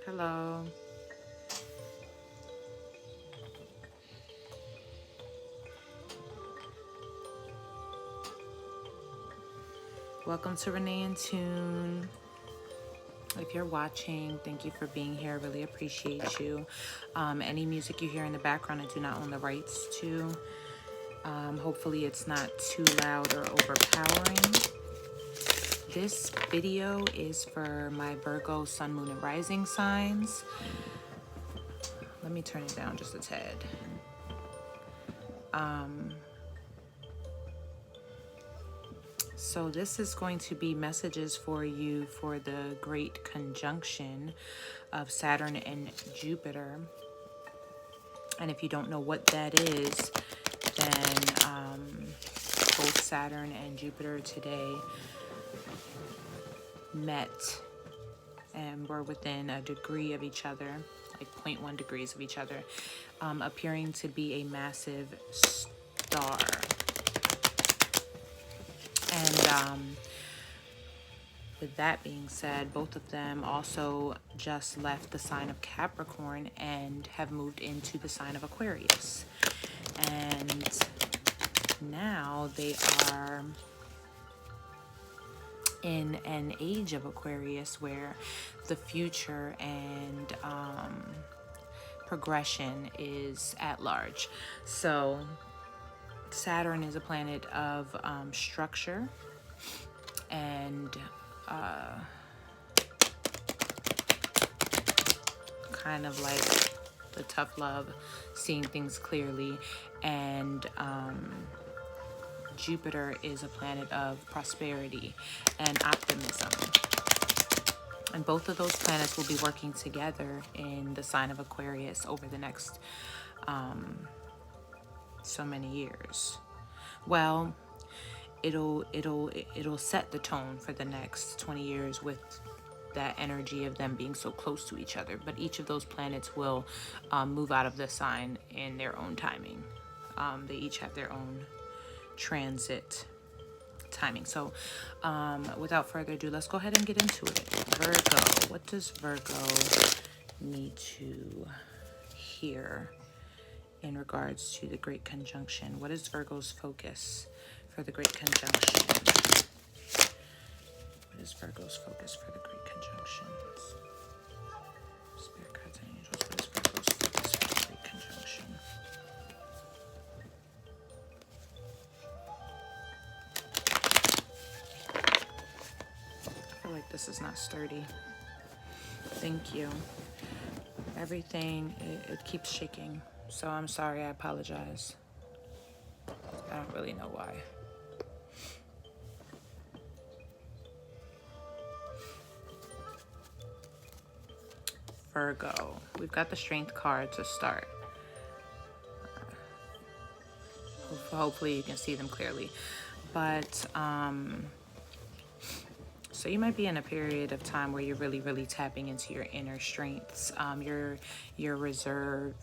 Hello. Welcome to Renee In Tune. If you're watching, thank you for being here. I really appreciate you. Any music you hear in the background, I do not own the rights to. Hopefully it's not too loud or overpowering. This video is for my Virgo, Sun, Moon, and Rising signs. Let me turn it down just a tad. So this is going to be messages for you for the great conjunction of Saturn and Jupiter. And if you don't know what that is, then both Saturn and Jupiter today met and were within a degree of each other, like 0.1 degrees of each other, appearing to be a massive star. And with that being said, both of them also just left the sign of Capricorn and have moved into the sign of Aquarius. And now they are in an age of Aquarius where the future and progression is at large. So Saturn is a planet of structure and kind of like the tough love, seeing things clearly, and Jupiter is a planet of prosperity and optimism. And both of those planets will be working together in the sign of Aquarius over the next so many years. Well, it'll set the tone for the next 20 years with that energy of them being so close to each other. But each of those planets will move out of the sign in their own timing. They each have their own transit timing. So without further ado, let's go ahead and get into it. Virgo. What does Virgo need to hear in regards to the Great Conjunction? What is Virgo's focus for the Great Conjunction? What is Virgo's focus for the Great Conjunction? Spirit cards and angels. What is Virgo's focus for the Great Conjunction? I feel like this is not sturdy. Thank you. Everything, it keeps shaking. So I'm sorry, I apologize. I don't really know why. Virgo. We've got the Strength card to start. Hopefully you can see them clearly. But, so you might be in a period of time where you're really tapping into your inner strengths, your reserve,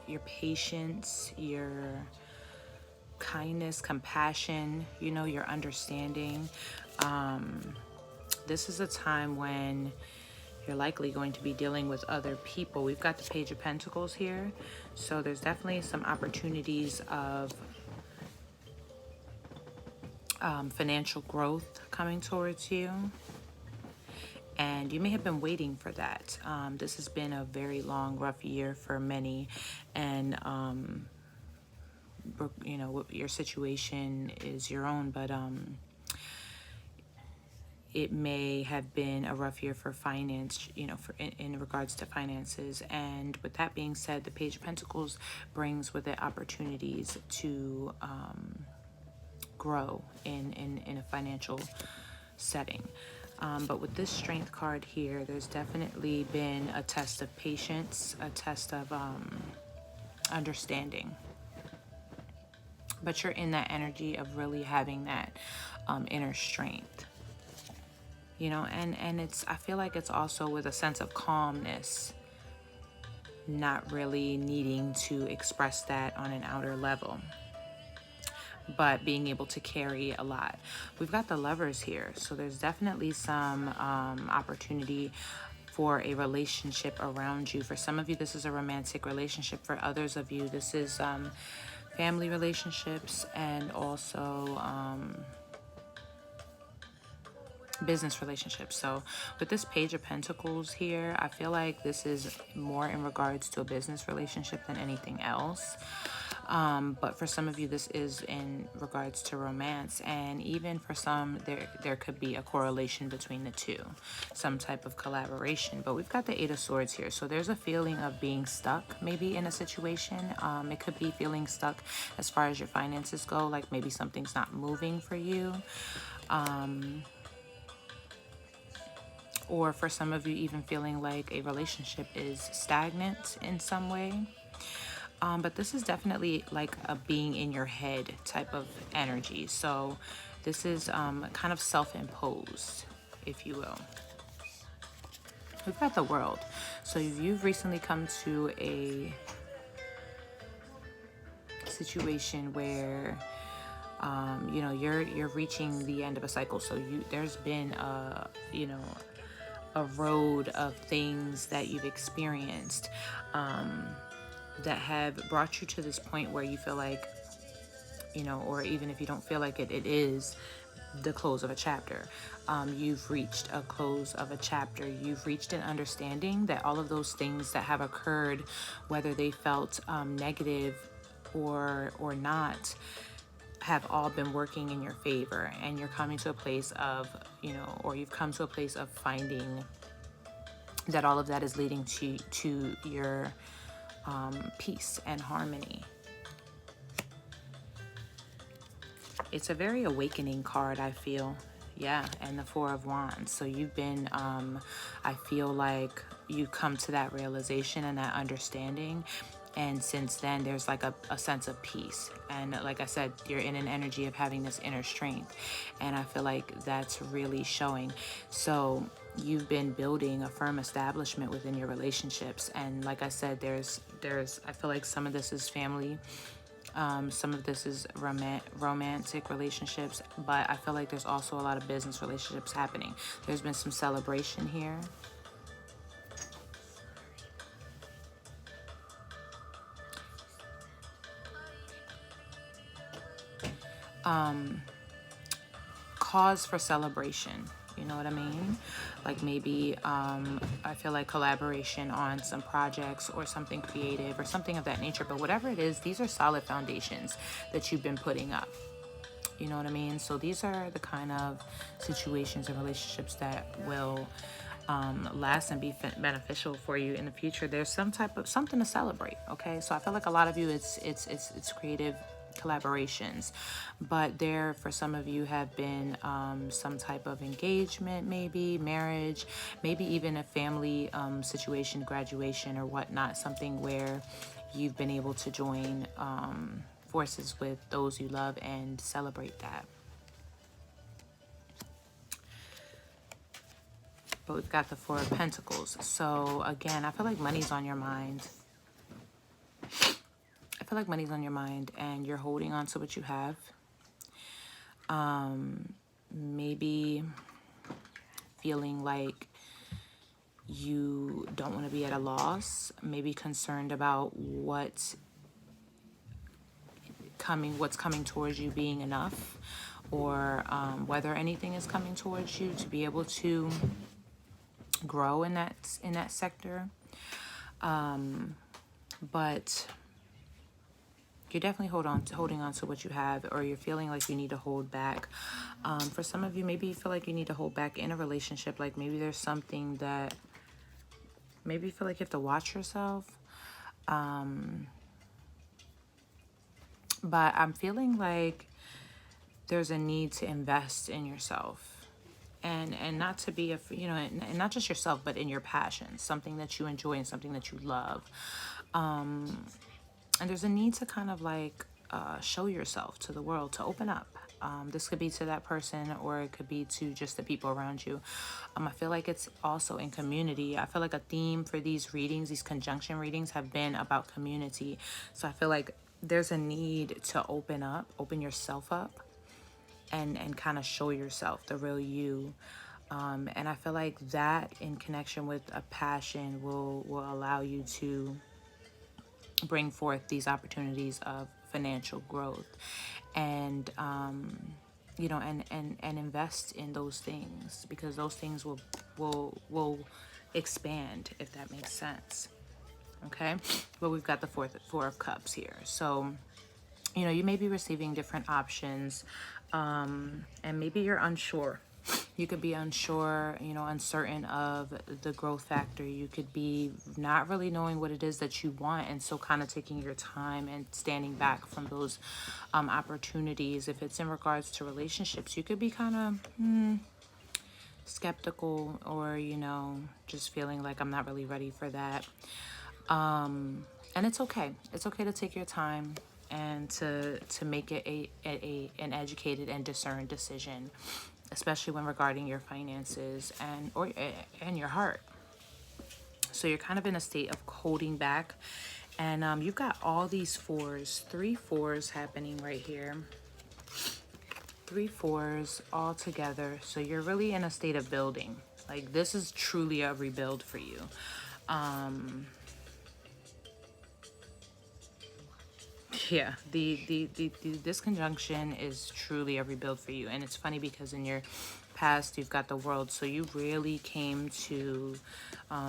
your patience, your kindness, compassion, your understanding. This is a time when you're likely going to be dealing with other people. We've got the Page of Pentacles here. So there's definitely some opportunities of financial growth coming towards you. And you may have been waiting for that. This has been a very long, rough year for many. And, your situation is your own, but it may have been a rough year for finance, in regards to finances. And with that being said, the Page of Pentacles brings with it opportunities to grow in a financial setting. But with this Strength card here, there's definitely been a test of patience, a test of understanding. But you're in that energy of really having that inner strength. And I feel like it's also with a sense of calmness, not really needing to express that on an outer level. but being able to carry a lot. We've got the Lovers here, so there's definitely some opportunity for a relationship around you. For some of you, this is a romantic relationship. For others of you, this is family relationships, and also business relationships. So with this Page of Pentacles here, I feel like this is more in regards to a business relationship than anything else. But for some of you, this is in regards to romance, and even for some, there could be a correlation between the two, some type of collaboration. But we've got the Eight of Swords here, so there's a feeling of being stuck maybe in a situation. It could be feeling stuck as far as your finances go, like maybe something's not moving for you. Or for some of you, even feeling like a relationship is stagnant in some way. But this is definitely like a being in your head type of energy. So this is kind of self-imposed, if you will. We've got the World. So you've recently come to a situation where you know, you're reaching the end of a cycle. So there's been a road of things that you've experienced that have brought you to this point where you feel like, you know, or even if you don't feel like it, it is the close of a chapter. You've reached a close of a chapter. You've reached an understanding that all of those things that have occurred, whether they felt negative or not, have all been working in your favor, and you're coming to a place of, you know, or you've come to a place of finding that all of that is leading to your peace and harmony. It's a very awakening card, I feel. Yeah, and the Four of Wands. So you've been, I feel like you come to that realization and that understanding. And since then, there's like a sense of peace. And like I said, you're in an energy of having this inner strength. And I feel like that's really showing. So you've been building a firm establishment within your relationships. And like I said, there's I feel like some of this is family. Some of this is romantic relationships. But I feel like there's also a lot of business relationships happening. There's been some celebration here. Cause for celebration, you know what I mean? Like maybe I feel like collaboration on some projects or something creative or something of that nature. But whatever it is, these are solid foundations that you've been putting up. You know what I mean? So these are the kind of situations and relationships that will last and be beneficial for you in the future. There's some type of something to celebrate. Okay, so I feel like a lot of you, it's creative collaborations, but there for some of you have been some type of engagement, maybe marriage, maybe even a family situation, graduation or whatnot, something where you've been able to join forces with those you love and celebrate that. But we've got the Four of Pentacles. So again, I feel like money's on your mind. I feel like money's on your mind and you're holding on to what you have. Maybe feeling like you don't want to be at a loss. Maybe concerned about what's coming towards you being enough, or whether anything is coming towards you to be able to grow in that sector. But you're definitely holding on to what you have, or you're feeling like you need to hold back. For some of you, maybe you feel like you need to hold back in a relationship. Like maybe there's something that maybe you feel like you have to watch yourself. But I'm feeling like there's a need to invest in yourself, and not to be and not just yourself, but in your passions, something that you enjoy and something that you love. And there's a need to kind of like show yourself to the world, to open up. This could be to that person, or it could be to just the people around you. I feel like it's also in community. I feel like a theme for these readings, these conjunction readings, have been about community. So I feel like there's a need to open yourself up, and kind of show yourself the real you. And I feel like that in connection with a passion will allow you to bring forth these opportunities of financial growth, and and invest in those things, because those things will expand, if that makes sense. Okay, but we've got the four of cups here, so you may be receiving different options, and maybe you're unsure. You could be unsure, uncertain of the growth factor. You could be not really knowing what it is that you want, and so kind of taking your time and standing back from those opportunities. If it's in regards to relationships, you could be kind of skeptical, or just feeling like, I'm not really ready for that. And it's okay. It's okay to take your time and to make it an educated and discerned decision, especially when regarding your finances and your heart. So you're kind of in a state of holding back, and you've got all these three fours happening right here. 3 4s all together. So you're really in a state of building. Like, this is truly a rebuild for you. Yeah, this conjunction is truly a rebuild for you. And it's funny because in your past, you've got the World. So you really came to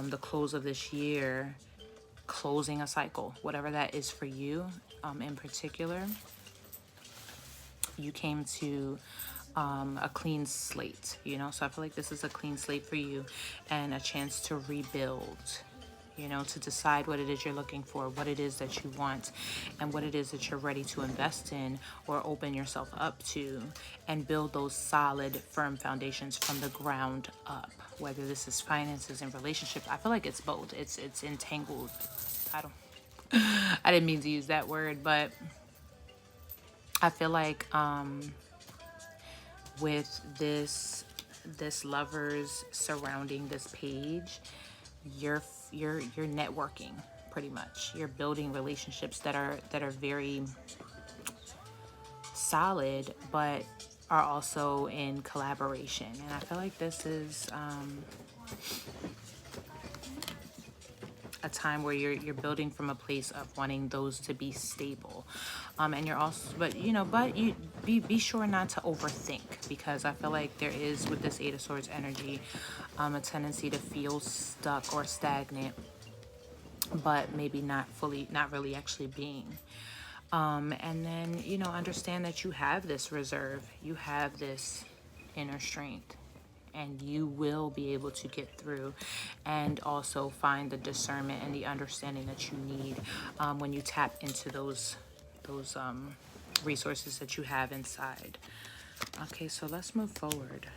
the close of this year, closing a cycle, whatever that is for you in particular. You came to a clean slate, so I feel like this is a clean slate for you, and a chance to rebuild, to decide what it is you're looking for, what it is that you want, and what it is that you're ready to invest in or open yourself up to, and build those solid, firm foundations from the ground up. Whether this is finances and relationship, I feel like it's both. It's entangled. I didn't mean to use that word, but I feel like with this lovers surrounding this page, you're networking, pretty much. You're building relationships that are very solid, but are also in collaboration. And I feel like this is a time where you're building from a place of wanting those to be stable, and you're also, but you be sure not to overthink, because I feel like there is, with this 8 of Swords energy, a tendency to feel stuck or stagnant, but maybe not really actually being. And then understand that you have this reserve, you have this inner strength, and you will be able to get through, and also find the discernment and the understanding that you need when you tap into those resources that you have inside. Okay, so let's move forward.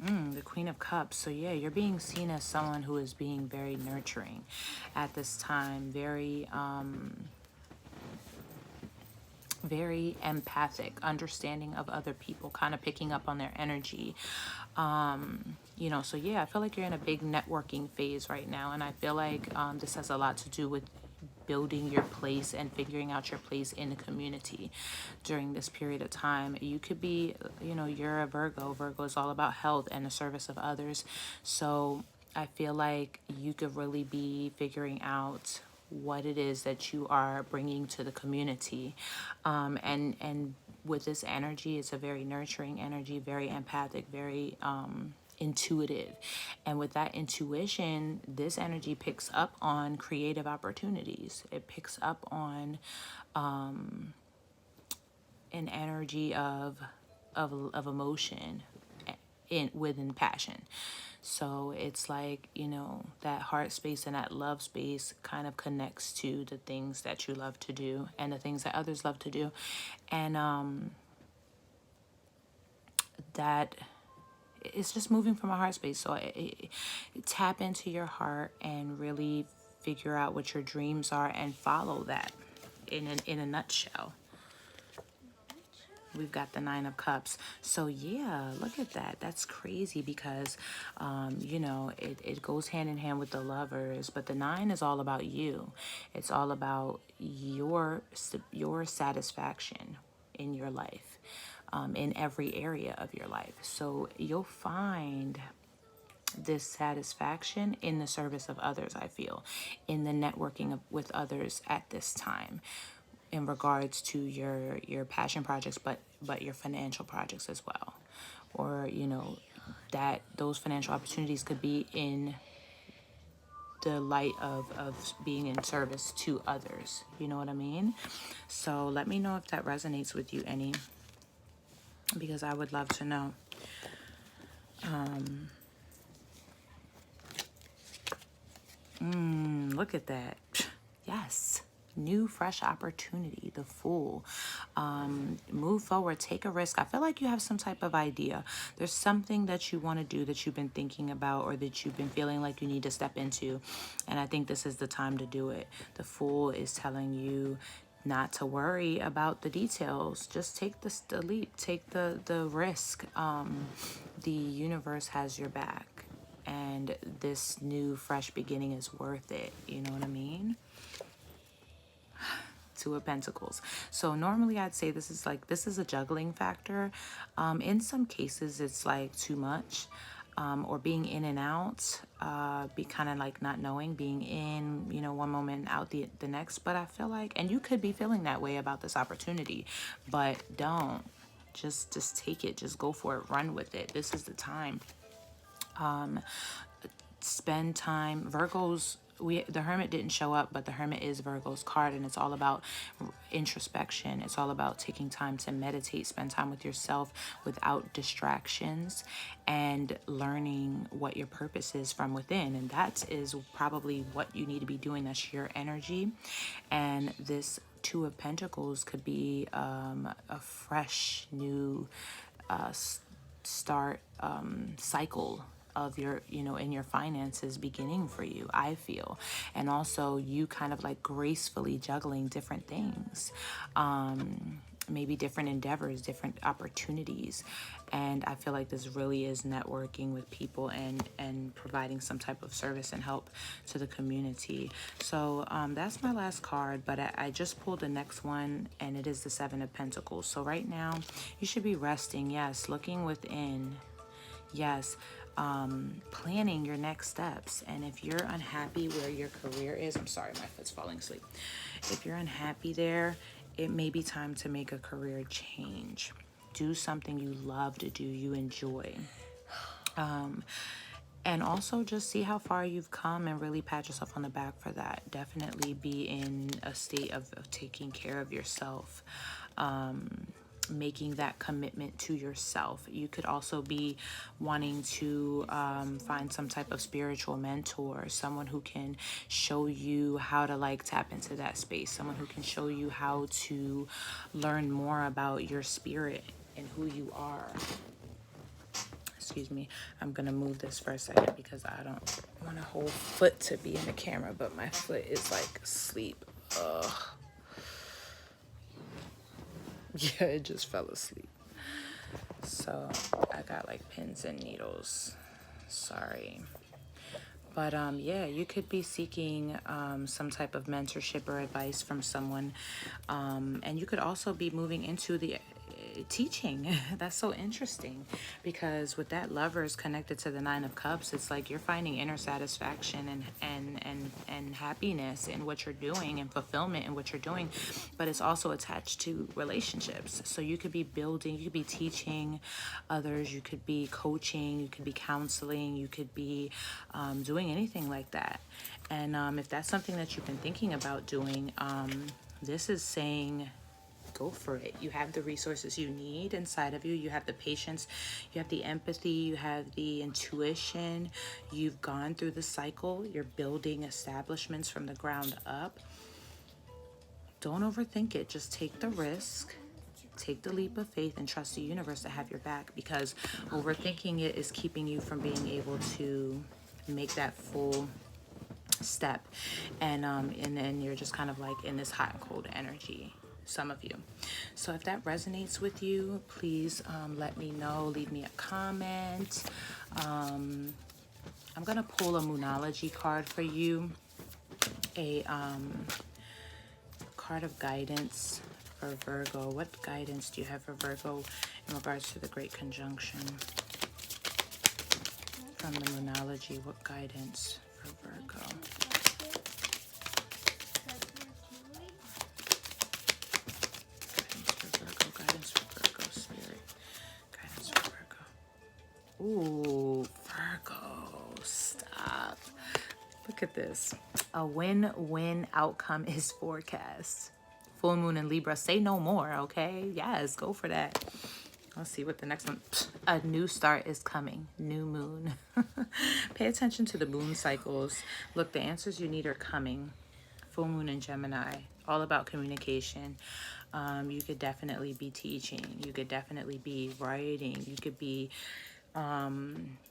The Queen of Cups. So yeah, you're being seen as someone who is being very nurturing at this time, very empathic, understanding of other people, kind of picking up on their energy. So yeah, I feel like you're in a big networking phase right now, and I feel like this has a lot to do with building your place and figuring out your place in the community during this period of time. You could be, you're a Virgo. Virgo is all about health and the service of others. So I feel like you could really be figuring out what it is that you are bringing to the community. And with this energy, it's a very nurturing energy, very empathic, very intuitive. And with that intuition, this energy picks up on creative opportunities. It picks up on an energy of emotion within passion. So it's like, that heart space and that love space kind of connects to the things that you love to do and the things that others love to do. And that it's just moving from a heart space. So tap into your heart and really figure out what your dreams are and follow that in a nutshell. we've got the Nine of Cups. So yeah, look at that. That's crazy because, you know, it goes hand in hand with the Lovers, but the Nine is all about you. It's all about your satisfaction in your life, in every area of your life. So you'll find this satisfaction in the service of others, I feel, in the networking with others at this time, in regards to your passion projects, but your financial projects as well. Or, you know, that those financial opportunities could be in the light of being in service to others. You know what I mean? So let me know if that resonates with you any, because I would love to know. Look at that. Yes. New, fresh opportunity, the Fool. Move forward, take a risk. I feel like you have some type of idea. There's something that you want to do that you've been thinking about, or that you've been feeling like you need to step into. And I think this is the time to do it. The Fool is telling you not to worry about the details. Just take the leap, take the risk. The universe has your back. And this new, fresh beginning is worth it. You know what I mean? Two of Pentacles. So normally I'd say this is a juggling factor. In some cases it's like too much, or being in and out, be kind of like not knowing, being in, you know, one moment and out the next. But I feel like, and you could be feeling that way about this opportunity, but don't. Just take it. Just go for it. Run with it. This is the time. Spend time. Virgos, the Hermit didn't show up, but the Hermit is Virgo's card, and it's all about introspection. It's all about taking time to meditate, spend time with yourself without distractions, and learning what your purpose is from within. And that is probably what you need to be doing. That's your energy. And this Two of Pentacles could be a fresh new start cycle of your, you know, in your finances beginning for you, I feel. And also you kind of like gracefully juggling different things, maybe different endeavors, different opportunities. And I feel like this really is networking with people and providing some type of service and help to the community. So that's my last card, but I just pulled the next one, and it is the Seven of Pentacles. So right now you should be resting. Yes. Looking within. Yes. Planning your next steps. And if you're unhappy where your career is, I'm sorry, my foot's falling asleep. If you're unhappy there, it may be time to make a career change. Do something you love to do, you enjoy. And also just see how far you've come and really pat yourself on the back for that. Definitely be in a state of taking care of yourself. Making that commitment to yourself. You could also be wanting to find some type of spiritual mentor, someone who can show you how to like tap into that space, someone who can show you how to learn more about your spirit and who you are. Excuse me, I'm gonna move this for a second because I don't want a whole foot to be in the camera, but my foot is like asleep. Ugh. Yeah, it just fell asleep. So I got like pins and needles. Sorry. But yeah, you could be seeking some type of mentorship or advice from someone. And you could also be moving into the teaching. That's so interesting, because with that Lovers connected to the Nine of Cups, it's like you're finding inner satisfaction and happiness in what you're doing and fulfillment in what you're doing, but it's also attached to relationships. So you could be building, you could be teaching others, you could be coaching, you could be counseling, you could be doing anything like that. And if that's something that you've been thinking about doing, this is saying go for it. You have the resources you need inside of you. You have the patience, you have the empathy, you have the intuition. You've gone through the cycle. You're building establishments from the ground up. Don't overthink it. Just take the risk. Take the leap of faith and trust the universe to have your back, because overthinking it is keeping you from being able to make that full step. And then you're just kind of like in this hot and cold energy. some of you. So if that resonates with you, please let me know. Leave me a comment. I'm gonna pull a Moonology card for you, a card of guidance for Virgo. What guidance do you have for Virgo in regards to the Great Conjunction? From the Moonology, what guidance for Virgo? Guidance for Virgo, Spirit. Guidance for Virgo. Ooh, Virgo, stop. Look at this. A win-win outcome is forecast. Full moon in Libra, say no more, okay? Yes, go for that. Let's see what the next one. A new start is coming. New moon. Pay attention to the moon cycles. Look, the answers you need are coming. Full moon in Gemini. All about communication. You could definitely be teaching. You could definitely be writing. You could be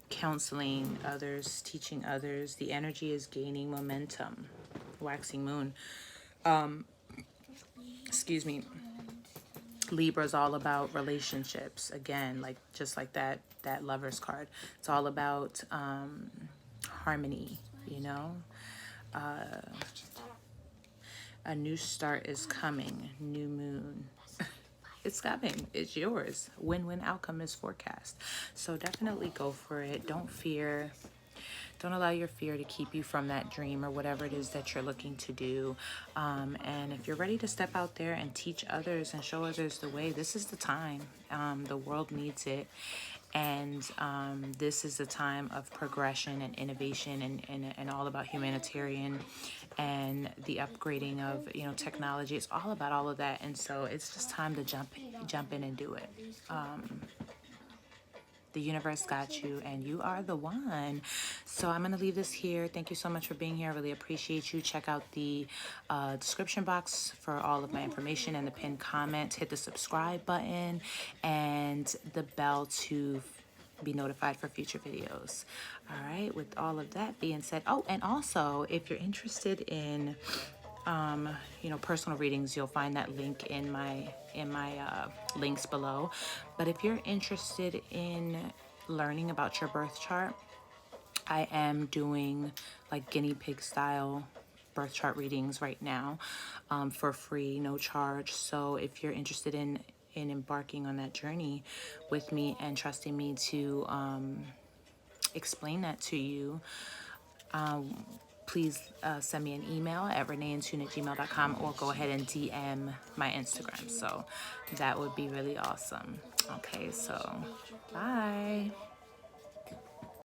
counseling others, teaching others. The energy is gaining momentum. Waxing moon. Excuse me. Libra is all about relationships. Again, like just like that Lover's card. It's all about harmony, you know. A new start is coming. New moon. It's coming. It's yours. Win-win outcome is forecast. So definitely go for it. Don't fear. Don't allow your fear to keep you from that dream or whatever it is that you're looking to do. And if you're ready to step out there and teach others and show others the way, this is the time. The world needs it. And this is a time of progression and innovation and all about humanitarian and the upgrading of, you know, technology. It's all about all of that. And so it's just time to jump in and do it. The universe got you and you are the one. So I'm going to leave this here. Thank you so much for being here. I really appreciate you. Check out the description box for all of my information and the pinned comment. Hit the subscribe button and the bell to be notified for future videos. All right, with all of that being said, oh, and also if you're interested in you know, personal readings, you'll find that link in my links below. But if you're interested in learning about your birth chart, I am doing like guinea pig style birth chart readings right now for free, no charge. So if you're interested in embarking on that journey with me and trusting me to explain that to you, please send me an email at reneeintune@gmail.com or go ahead and DM my Instagram. So that would be really awesome. Okay, so bye.